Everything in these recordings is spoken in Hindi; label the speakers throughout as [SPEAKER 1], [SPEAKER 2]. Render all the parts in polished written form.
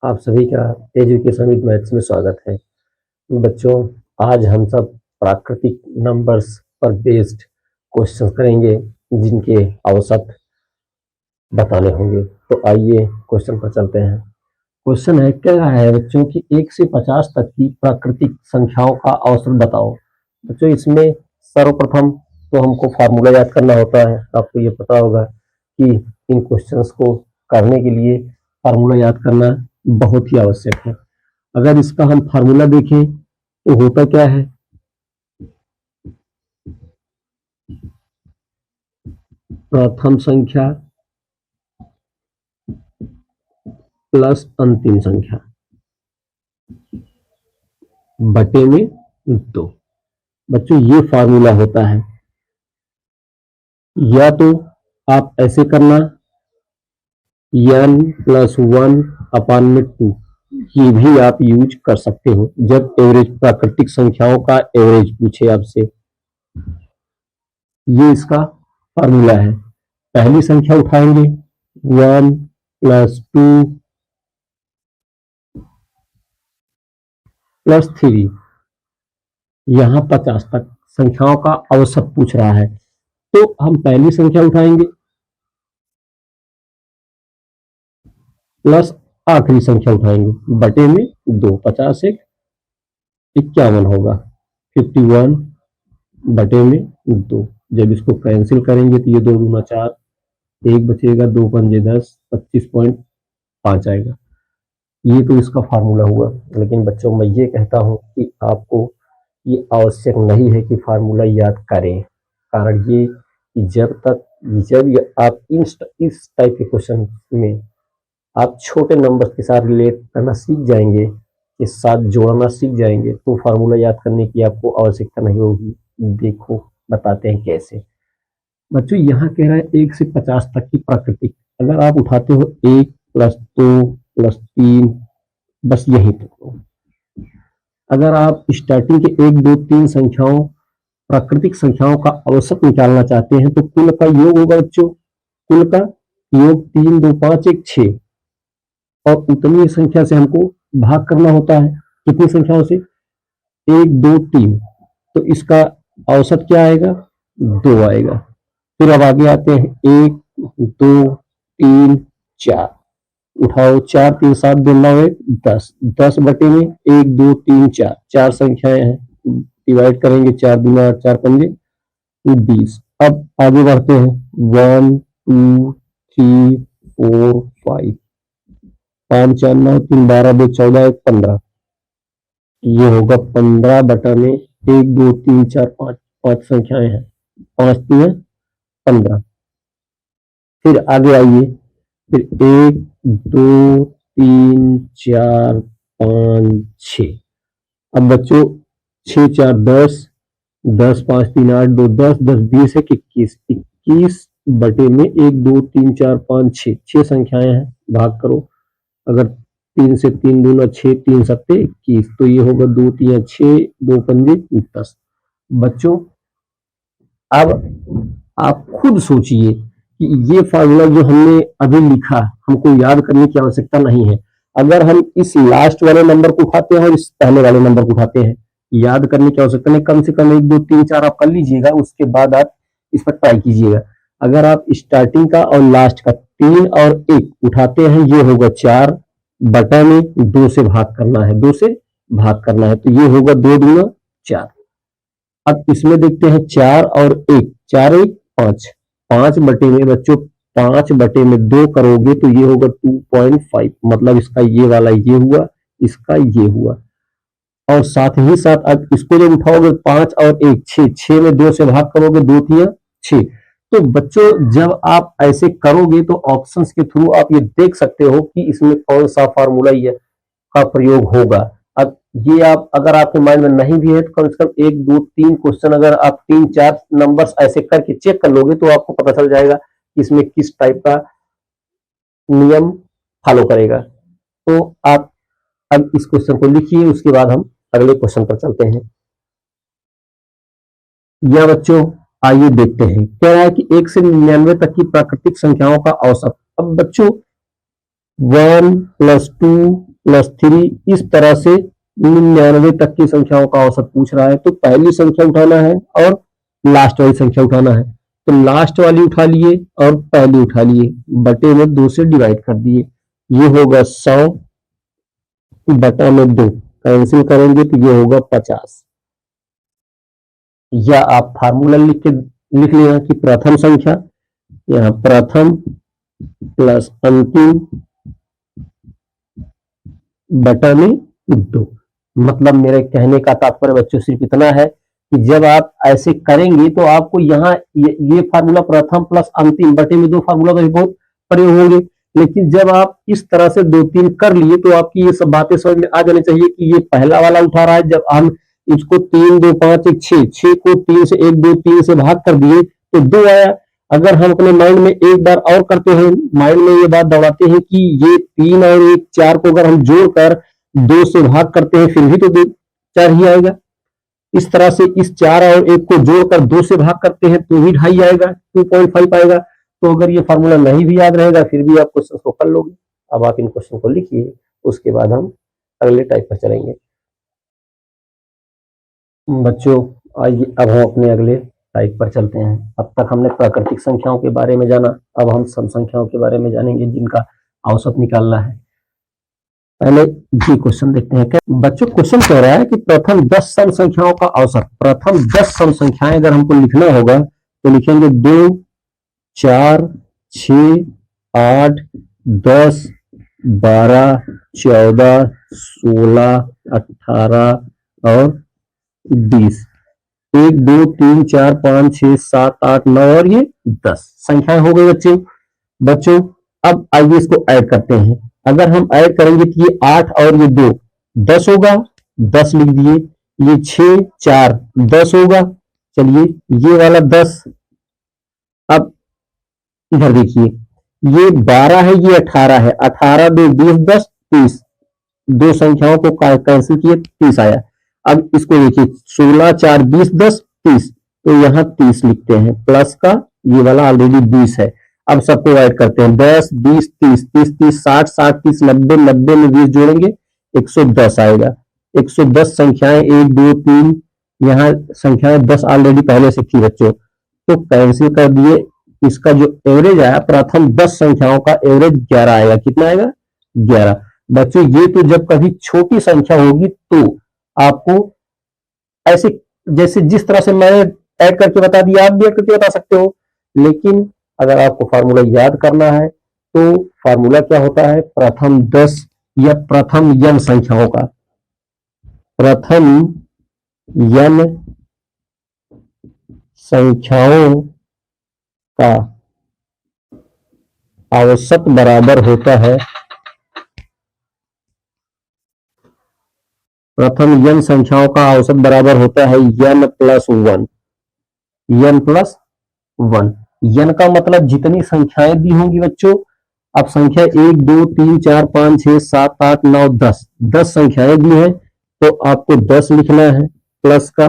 [SPEAKER 1] आप सभी का एजुकेशन विद मैथ्स में स्वागत है। बच्चों, आज हम सब प्राकृतिक नंबर्स पर बेस्ड क्वेश्चन करेंगे जिनके औसत बताने होंगे। तो आइए क्वेश्चन पर चलते हैं। क्वेश्चन है, क्या है बच्चों की 1 से 50 तक की प्राकृतिक संख्याओं का औसत बताओ। बच्चों, इसमें सर्वप्रथम तो हमको फार्मूला याद करना होता है। आपको ये पता होगा कि इन क्वेश्चंस को करने के लिए फार्मूला याद करना बहुत ही आवश्यक है। अगर इसका हम फार्मूला देखें तो होता क्या है, प्रथम संख्या प्लस अंतिम संख्या बटे में 2। बच्चों, ये फार्मूला होता है। या तो आप ऐसे करना, n प्लस 1 अपान में 2, ये भी आप यूज कर सकते हो जब एवरेज प्राकृतिक संख्याओं का एवरेज पूछे आपसे। ये इसका फार्मूला है। पहली संख्या उठाएंगे 1 प्लस 2 प्लस 3, यहां 50 तक संख्याओं का औसत पूछ रहा है। तो हम पहली संख्या उठाएंगे प्लस आखिरी संख्या उठाएंगे बटे में 2। 50 एक 51 होगा, 51 बटे में 2। जब इसको कैंसिल करेंगे तो ये 2 दूना 4, 1 बचेगा, 2 पंजे 10, 25.5 आएगा। ये तो इसका फार्मूला हुआ। लेकिन बच्चों, मैं ये कहता हूं कि आपको ये आवश्यक नहीं है कि फार्मूला याद करें। कारण ये कि जब आप इस टाइप के क्वेश्चन में आप छोटे नंबर के साथ रिलेट करना सीख जाएंगे, के साथ जोड़ना सीख जाएंगे, तो फार्मूला याद करने की आपको आवश्यकता नहीं होगी। देखो बताते हैं कैसे। बच्चों, यहाँ कह रहा है 1 से 50 तक की प्राकृतिक। अगर आप उठाते हो 1 प्लस 2 प्लस 3, बस यही तक। अगर आप स्टार्टिंग के 1 2 3 संख्याओं प्राकृतिक संख्याओं का औसत निकालना चाहते हैं तो कुल का योग होगा बच्चों। कुल का योग 3 2 5 1 6, और उतनी संख्या से हमको भाग करना होता है। कितनी संख्याओं से? 1 2 3। तो इसका औसत क्या आएगा? 2 आएगा। फिर अब आगे आते हैं 1 2 3 4। उठाओ 4 3 7 2 9 1 10। 10 बटे में 1 2 3 4, 4 संख्याएं हैं। डिवाइड करेंगे, 4 दूना 8, 4 पंजे 20। अब आगे बढ़ते हैं 1 2 3 4 5, 5 4 9 3 12 2 14 1 15। ये होगा 15 बटा में 1 2 3 4 5, 5 संख्याएं हैं, 5 3 15। फिर आगे आइए, फिर 1 2 3 4 5 6। अब बच्चों 6 4 10, 10 5 3 8 2 10, 10 20 है 21। 21 बटे में 1 2 3 4 5 6, 6 संख्याएं हैं, भाग करो। अगर 3 से 3 दूना 6, 3 सत्ते 21, तो ये होगा 2 3 6, 2 पंजे 10। बच्चों, अब आप खुद सोचिए कि ये फार्मूला जो हमने अभी लिखा, हमको याद करने की आवश्यकता नहीं है। अगर हम इस लास्ट वाले नंबर को उठाते हैं और इस पहले वाले नंबर को उठाते हैं, याद करने की आवश्यकता नहीं। कम से कम 1 2 3 4 आप कर लीजिएगा, उसके बाद आप इस पर ट्राई कीजिएगा। अगर आप स्टार्टिंग का और लास्ट का 3 और 1 उठाते हैं, ये होगा 4 बटा में 2 से भाग करना है, 2 से भाग करना है, तो ये होगा 2 दूना 4। अब इसमें देखते हैं 4 और 1, 4 1 5, 5 बटे में बच्चों 5 बटे में 2 करोगे तो ये होगा 2.5। मतलब इसका ये वाला ये हुआ, इसका ये हुआ। और साथ ही साथ अब इसको जब उठाओगे 5 और 1 6, 6 में 2 से भाग करोगे, 2 3 6। तो बच्चों, जब आप ऐसे करोगे तो ऑप्शंस के थ्रू आप ये देख सकते हो कि इसमें कौन सा फार्मूला ये का प्रयोग होगा। अब ये आप अगर आपके माइंड में नहीं भी है तो कम से कम 1 2 3 क्वेश्चन अगर आप 3 4 नंबर्स ऐसे करके चेक कर लोगे तो आपको पता चल जाएगा कि इसमें किस टाइप का नियम फॉलो करेगा। तो आप अब इस क्वेश्चन को लिखिए, उसके बाद हम अगले क्वेश्चन पर चलते हैं। या बच्चों, आइए देखते हैं। कह रहा है कि 1 से 99 तक की प्राकृतिक संख्याओं का औसत। अब बच्चों 1 प्लस 2 +3 इस तरह से 99 तक की संख्याओं का औसत पूछ रहा है। तो पहली संख्या उठाना है और लास्ट वाली संख्या उठाना है। तो लास्ट वाली उठा लिए और पहली उठा लिए, बटे में 2 से डिवाइड कर दिए। ये होगा 100 बटा में 2, कैंसिल करेंगे तो ये होगा 50। या आप फार्मूला लिख लेना कि प्रथम संख्या, यहाँ प्रथम प्लस अंतिम बटा में 2। मतलब मेरे कहने का तात्पर्य बच्चों सिर्फ इतना है कि जब आप ऐसे करेंगे तो आपको यहाँ ये फार्मूला प्रथम प्लस अंतिम बटे में 2 फार्मूला तो बहुत प्रयोग होंगे, लेकिन जब आप इस तरह से 2-3 कर लिए तो आपकी ये सब बातें समझ में आ जानी चाहिए कि ये पहला वाला उठा रहा है। जब हम इसको 3 2 5 1 6 6 को 3 से 1 2 3 से भाग कर दिए तो 2 आया। अगर हम अपने माइंड में एक बार और करते हैं, माइंड में ये बात दौड़ाते हैं कि ये 3 और 1 4 को अगर हम जोड़कर 2 से भाग करते हैं फिर भी तो 4 ही आएगा। इस तरह से इस 4 और 1 को जोड़कर 2 से भाग करते हैं तो भी 2.5 आएगा, 2.5 आएगा। तो अगर ये फार्मूला नहीं भी याद रहेगा फिर भी आप क्वेश्चन को कर लोगे। अब आप इन क्वेश्चन को लिखिए, उसके बाद हम अगले टाइप पर चलेंगे। बच्चों आइए अब हम अपने अगले टाइप पर चलते हैं। अब तक हमने प्राकृतिक संख्याओं के बारे में जाना, अब हम सम संख्याओं के बारे में जानेंगे जिनका औसत निकालना है। पहले जी क्वेश्चन देखते हैं। क्या बच्चों क्वेश्चन कह रहा है कि प्रथम 10 सम संख्याओं का औसत। प्रथम 10 सम संख्याएं अगर हमको लिखना होगा तो लिखेंगे 2 4 6 8 10 12 14 16 18 और 20। 1 2 3 4 5 6 7 8 9 और ये 10 संख्याएं हो गई बच्चों। अब आइए इसको ऐड करते हैं। अगर हम ऐड करेंगे तो ये 8 और ये 2 10 होगा, 10 लिख दिए। ये 6 4 10 होगा, चलिए ये वाला 10। अब इधर देखिए ये 12 है, ये 18 है, 18 2 20 10 30। दो संख्याओं को कैंसिल किए 30 आया। अब इसको देखिए 16 4 20 10 30, तो यहाँ 30 लिखते हैं प्लस का ये वाला ऑलरेडी 20 है। अब सबको ऐड करते हैं 10 20 30 30 30 60 60 30 90 90 में 20 जोड़ेंगे 110 आएगा। 110 संख्याएं 1 2 3, यहाँ संख्याएं 10 ऑलरेडी पहले से थी बच्चों, तो कैंसिल कर दिए। इसका जो एवरेज आया प्रथम 10 संख्याओं का एवरेज 11 आएगा। कितना आएगा? 11। बच्चों ये तो जब कभी छोटी संख्या होगी तो आपको ऐसे जैसे जिस तरह से मैंने ऐड करके बता दिया आप भी ऐड करके बता सकते हो, लेकिन अगर आपको फार्मूला याद करना है तो फार्मूला क्या होता है? प्रथम 10 या प्रथम n संख्याओं का, प्रथम n संख्याओं का औसत बराबर होता है, प्रथम n संख्याओं का औसत बराबर होता है n plus 1। n plus 1, n का मतलब जितनी संख्याएं दी होंगी बच्चों। अब संख्या 1 2 3 4 5 6 7 8 9 10, 10 संख्याएं दी हैं तो आपको 10 लिखना है, प्लस का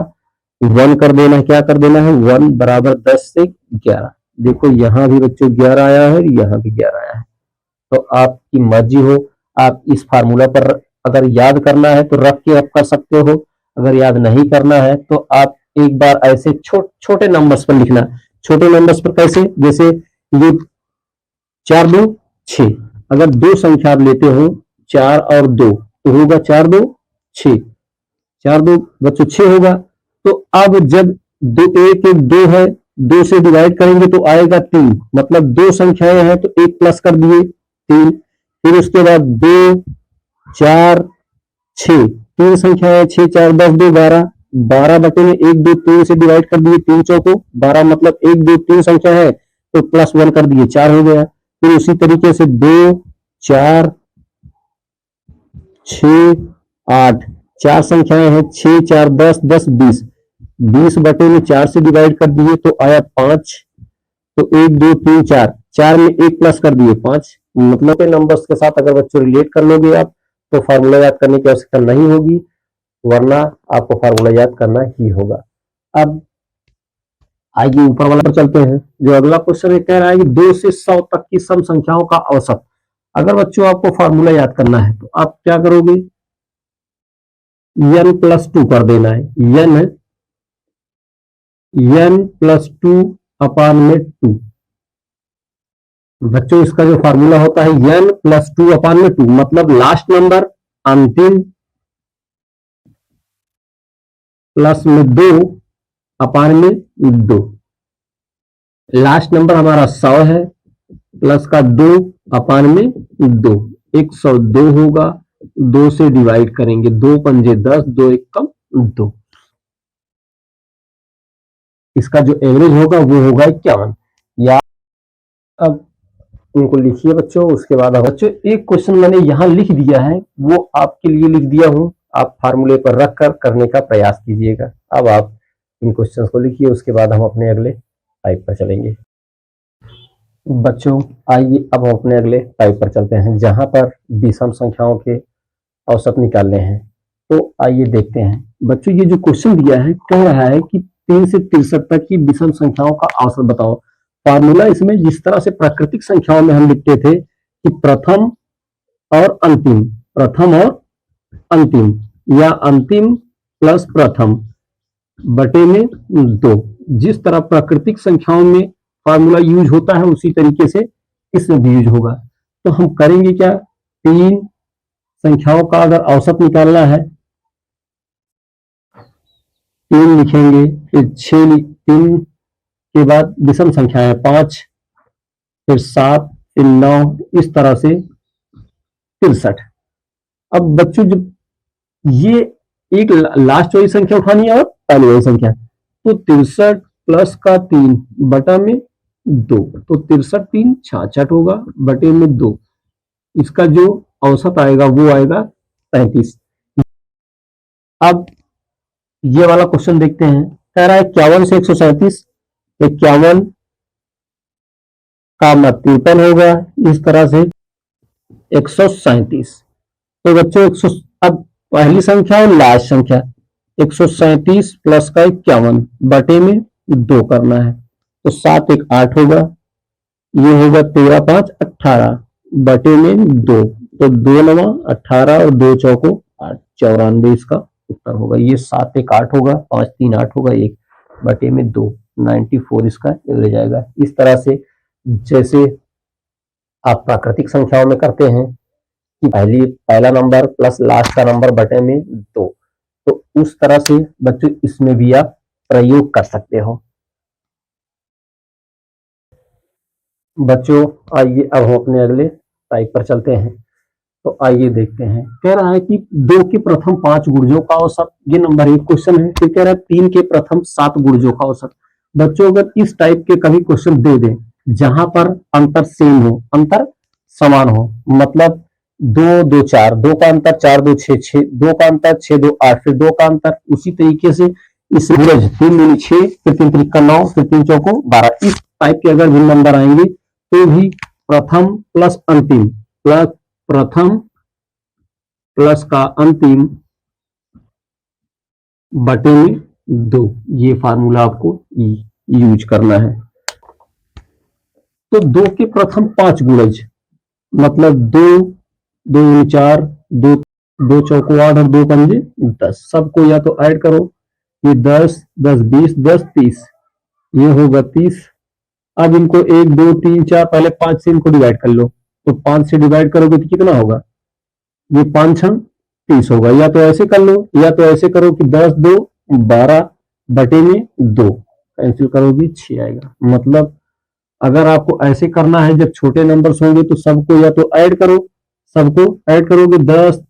[SPEAKER 1] 1 कर देना है। क्या कर देना है? 1 बराबर 10 से 11। देखो यहां भी बच्चों 11 आया है, यहां भी 11 आया है। तो आपकी मर्जी हो, आप इस फार्मूला पर अगर याद करना है तो रख के आप कर सकते हो, अगर याद नहीं करना है तो आप एक बार ऐसे छोटे नंबर्स पर लिखना। छोटे नंबर्स पर कैसे? जैसे ये 4 2 6, अगर दो संख्या आप लेते हो 4 और 2 तो होगा 4 2 6, 4 2 बच्चों 6 होगा। तो अब जब 2 1 1 2 है, 2 से डिवाइड करेंगे तो आएगा 3, मतलब दो संख्याएं हैं तो 1 प्लस कर दिए 3। फिर उसके बाद 2 4 6, 3 संख्याएं 6 4 10 2 12, 12 बटे में 1 2 3 से डिवाइड कर दिए 3 चौको 12, मतलब 1 2 3 संख्या है तो प्लस 1 कर दिए 4 हो गया। फिर उसी तरीके से 2 4 6 8, 4 संख्याएं हैं 6 4 10 10 20, 20 बटे में 4 से डिवाइड कर दिए तो आया 5। तो 1 2 3 4, 4 में 1 प्लस कर दिए 5। मतलब के नंबर्स के साथ अगर बच्चों रिलेट कर लोगे आप तो फार्मूला याद करने की आवश्यकता नहीं होगी, वरना आपको फार्मूला याद करना ही होगा। अब आइए ऊपर वाला पर चलते हैं। जो अगला क्वेश्चन कह रहा है कि 2 से 100 तक की सम संख्याओं का औसत। अगर बच्चों आपको फार्मूला याद करना है तो आप क्या करोगे, n+2 कर देना है, n+2 अपान में 2। बच्चों इसका जो फार्मूला होता है n+2 अपान में 2, मतलब लास्ट नंबर अंतिम प्लस में 2 अपान में 2। लास्ट नंबर हमारा 100 है, प्लस का 2 अपान में 2, 102 होगा। 2 से डिवाइड करेंगे, 2 पंजे 10, 2 एक कम 2। इसका जो एवरेज होगा वो होगा 51। या अब उनको लिखिए बच्चों, उसके बाद बच्चों एक क्वेश्चन मैंने यहां लिख दिया है, वो आपके लिए लिख दिया हूं, आप फार्मूले पर रख कर करने का प्रयास कीजिएगा। अब आप इन क्वेश्चंस को लिखिए, उसके बाद हम अपने अगले टाइप पर चलेंगे। बच्चों आइए अब हम अपने अगले टाइप पर चलते हैं, जहां पर विषम संख्याओं के औसत निकालने हैं। तो आइए देखते हैं। बच्चों ये जो क्वेश्चन दिया है, कह रहा है कि 3 से 63 तक की विषम संख्याओं का औसत बताओ। फार्मूला इसमें जिस तरह से प्राकृतिक संख्याओं में हम लिखते थे कि प्रथम और अंतिम, प्रथम और अंतिम, या अंतिम प्लस प्रथम बटे में 2, जिस तरह प्राकृतिक संख्याओं में फार्मूला यूज होता है उसी तरीके से इसमें भी यूज होगा। तो हम करेंगे क्या, 3 संख्याओं का अगर औसत निकालना है, 3 लिखेंगे, फिर 6, 3 के बाद विषम संख्या है 5, फिर 7, फिर 9, इस तरह से 63। अब बच्चों जब ये एक लास्ट वाली संख्या उठानी है और पहली वाली संख्या, तो 63 प्लस का 3 बटा में 2, तो 63 3 66 होगा बटे में 2। इसका जो औसत आएगा वो आएगा 35। अब ये वाला क्वेश्चन देखते हैं, कह रहा है 51 से 137, 51 का मत 53 होगा, इस तरह से 137। तो बच्चों 100, अब पहली संख्या और लास्ट संख्या, 137 प्लस का 51 बटे में 2 करना है, तो 7 1 8 होगा, ये होगा 13 5 18 बटे में 2, तो 2 9 18 और 2 चौको 8, 94 इसका उत्तर होगा। ये 7 1 8 होगा, 5 3 8 होगा, 1 बटे में 2, 94 इसका एवरेज आएगा। इस तरह से जैसे आप प्राकृतिक संख्याओं में करते हैं कि पहला नंबर प्लस लास्ट का नंबर बटे में 2, तो उस तरह से बच्चों इसमें भी आप प्रयोग कर सकते हो। बच्चों आइए अब हम अपने अगले टाइप पर चलते हैं। तो आइए देखते हैं, कह रहा है कि 2 के प्रथम 5 गुणजों का औसत, ये नंबर 1 क्वेश्चन है। फिर कह रहा है 3 के प्रथम 7 गुणजों का औसत। बच्चों अगर इस टाइप के कभी क्वेश्चन दे दें जहां पर अंतर सेम हो, अंतर समान हो, मतलब 2 2 4, 2 का अंतर 4 2 6 6, 2 का अंतर 6 2 8, फिर 2 का अंतर, उसी तरीके से इस 3 दूनी 6, फिर 3 त्रिका 9, फिर 3 चौको 12, इस टाइप के अगर भी नंबर आएंगे तो भी प्रथम प्लस अंतिम प्लस प्रथम प्लस का अंतिम बटे में 2, ये फार्मूला आपको यूज करना है। तो 2 के प्रथम 5 गुणज, मतलब 2 2 4, 2 2 चौको 8 और 2 पंजे 10, सबको या तो ऐड करो, ये 10 10 20 10 30, ये होगा 30। अब इनको 1 2 3 4, पहले 5 से इनको डिवाइड कर लो, तो 5 से डिवाइड करोगे तो कितना होगा, ये 5 6 30 होगा। या तो ऐसे कर लो, या तो ऐसे करो कि 10 2 12 बटे में 2, कैंसिल करोगे 6 आएगा। मतलब अगर आपको ऐसे करना है, जब छोटे नंबर्स होंगे तो सबको या तो ऐड करो, सबको ऐड करोगे 10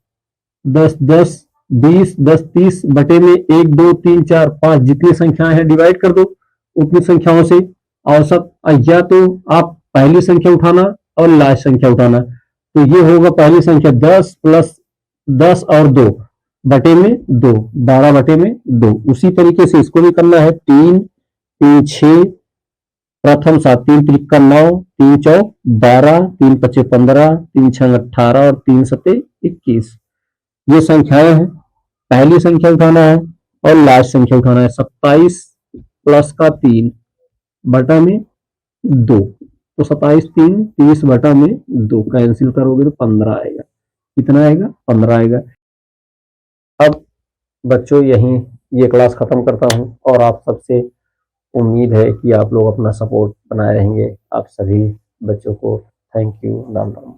[SPEAKER 1] 10 10 20 10 30 बटे में 1 2 3 4 5, जितनी संख्याएं हैं डिवाइड कर दो उतनी संख्याओं से औसत। या तो आप पहली संख्या उठाना और लास्ट संख्या उठाना, तो ये होगा पहली संख्या 10 प्लस 10 और 2 बटे में 2, 12 बटे में 2। उसी तरीके से इसको भी करना है, 3 3 6, प्रथम 7, 3 त्रिका 9, 3 चौक 12, 3 पचे 15, 3 छह 18 और 3 सते 21, ये संख्याएं हैं। पहली संख्या उठाना है और लास्ट संख्या उठाना है, 27 प्लस का 3 बटा में 2, तो 27 3 30 बटा में 2 कैंसिल करोगे तो 15 आएगा। कितना आएगा? 15 आएगा। अब बच्चों यहीं ये क्लास खत्म करता हूँ और आप सबसे उम्मीद है कि आप लोग अपना सपोर्ट बनाए रहेंगे। आप सभी बच्चों को थैंक यू, राम राम।